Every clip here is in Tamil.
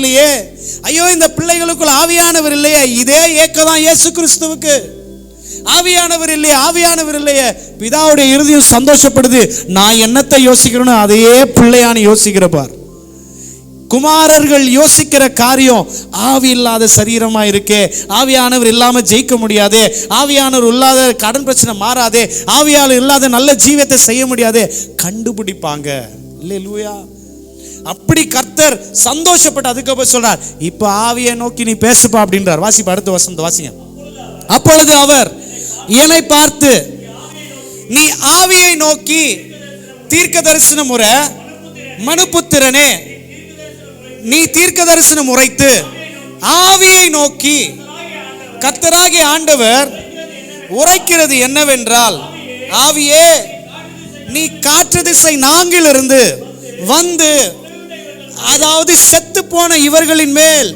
இல்லையே, ஐயோ இந்த பிள்ளைகளுக்குள் ஆவியானவர் இல்லையே. இதே ஏக்கதான் இயேசு கிறிஸ்துவுக்கு. ஆவியானவர் இல்லையே, ஆவியானவர் இல்லையே. பிதாவுடைய இருதயம் சந்தோஷப்படுது. நான் என்னத்தை யோசிக்கிறேன்னு அதையே பிள்ளையான்னு யோசிக்கிறப்பார். குமாரர்கள் யோசிக்கிற காரியம் ஆவி இல்லாத சரீரமா இருக்கே, ஆவியானவர் இல்லாம ஜெயிக்க முடியாதே, ஆவியானவர் இல்லாத கடன் பிரச்சனை மாறாதே, ஆவியானவர் இல்லாத நல்ல ஜீவியத்தை செய்ய முடியாதே, கண்டுபிடிப்பாங்க. அல்லேலூயா. அப்படி கர்த்தர் சந்தோஷப்பட்டு அதுக்கப்புறம் சொல்றார், இப்ப ஆவியை நோக்கி நீ பேசுப்பா அப்படின்றார். வாசிப்பா, அடுத்த வசனத்தை வாசிங்க. அப்பொழுது அவர் என்னை பார்த்து, நீ ஆவியை நோக்கி தீர்க்க தரிசனம் உரை, மனுபுத்திரனே நீ தீர்க்க தரிசனம் உரைத்து ஆவியை நோக்கி கர்த்தராகிய ஆண்டவர் உரைக்கிறது என்னவென்றால், ஆவியே நீ காற்று திசை நான்கிலிருந்து வந்து, அதாவது செத்து போன இவர்களின் மேல்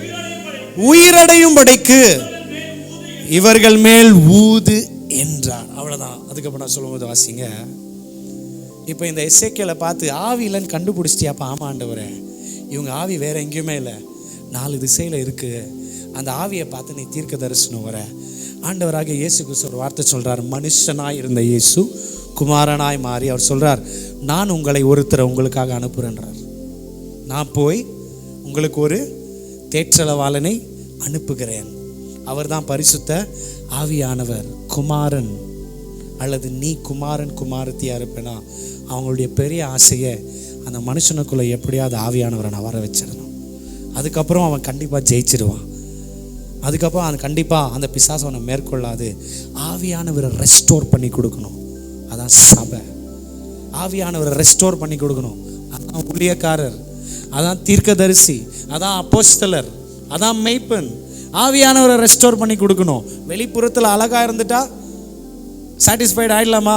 உயிரடையும்படிக்கு இவர்கள் மேல் ஊது என்றார். அவ்வளவுதான். அதுக்கப்புறம் நான் சொல்லும்போது வாசிங்க. இப்போ இந்த எசேக்கியேலை பார்த்து ஆவி இல்லைன்னு கண்டுபிடிச்சிட்டியாப்பா? ஆமா ஆண்டவரே, இவங்க ஆவி வேற எங்கேயுமே இல்லை, 4 திசையில இருக்கு. அந்த ஆவியை பார்த்து நீ தீர்க்க தரிசனம் வர. ஆண்டவராக இயேசு கிறிஸ்து ஒரு வார்த்தை சொல்றார். மனுஷனாய் இருந்த இயேசு குமாரனாய் மாறி அவர் சொல்றார், நான் உங்களை ஒருத்தரை உங்களுக்காக அனுப்புறேன்றார். நான் போய் உங்களுக்கு ஒரு தேற்றளவாளனை அனுப்புகிறேன். அவர் தான் பரிசுத்த ஆவியானவர். குமாரன் அல்லது நீ குமாரன் குமாரத்தியா இருப்பேனா, அவங்களுடைய பெரிய ஆசையை அந்த மனுஷனுக்குள்ள எப்படியாவது ஆவியானவரை நான் வர வச்சிடணும். அதுக்கப்புறம் அவன் கண்டிப்பாக ஜெயிச்சிடுவான். அதுக்கப்புறம் அவன் கண்டிப்பாக அந்த பிசாசு அவனை மேற்கொள்ளாது. ஆவியானவரை ரெஸ்டோர் பண்ணி கொடுக்கணும். அதான் சபை. ஆவியானவரை ரெஸ்டோர் பண்ணி கொடுக்கணும். அதான் ஊழியக்காரர், அதான் தீர்க்கதரிசி, அதான் அப்போஸ்தலர், அதான் மெய்ப்பன். ஆவியானவரை ரெஸ்டோர் பண்ணி கொடுக்கணும். வெளிப்புறத்தில் அழகா இருந்துட்டா சாட்டிஸ்ஃபைடு ஆயிடலாமா?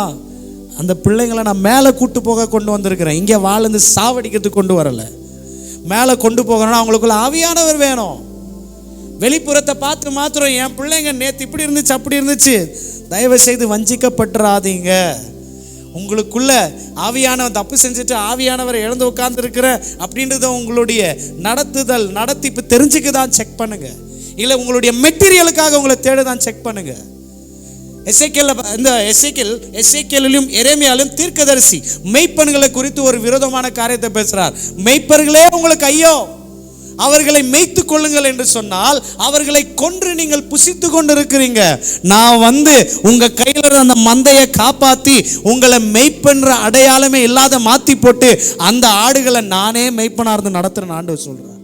அந்த பிள்ளைங்களை நான் மேலே கூட்டு போக கொண்டு வந்திருக்கிறேன். இங்கே வாழ்ந்து சாவடிக்கிறதுக்கு கொண்டு வரல. மேலே கொண்டு போகணும்னா அவங்களுக்குள்ள ஆவியானவர் வேணும். வெளிப்புறத்தை பார்த்து மாத்திரம் என் பிள்ளைங்க நேற்று இப்படி இருந்துச்சு அப்படி இருந்துச்சு, தயவு செய்து வஞ்சிக்கப்பட்டுறாதீங்க. உங்களுக்குள்ள ஆவியானவர் தப்பு செஞ்சுட்டு ஆவியானவரை இழந்து உட்கார்ந்து இருக்கிற அப்படின்றத உங்களுடைய நடத்துதல் நடத்திப்பு தெரிஞ்சுக்க தான் செக் பண்ணுங்க. இல்லை உங்களுடைய மெட்டீரியலுக்காக உங்களை தேட தான் செக் பண்ணுங்க. எசேக்கியேலிலும் எரேமியாவிலும் தீர்க்கதரிசி மெய்ப்பன்களை குறித்து ஒரு விரோதமான காரியத்தை பேசுறார். மெய்ப்பர்களே உங்களுக்கு ஐயோ, அவர்களை மேய்த்து கொள்ளுங்கள் என்று சொன்னால் அவர்களை கொன்று நீங்கள் புசித்து கொண்டு இருக்கிறீங்க. நான் வந்து உங்க கையில அந்த மந்தையை காப்பாத்தி உங்களை மெய்ப்பன்ற அடையாளமே இல்லாத மாத்தி போட்டு அந்த ஆடுகளை நானே மெய்ப்பனா இருந்து நடத்துறேன் ஆண்டவர் சொல்றேன்.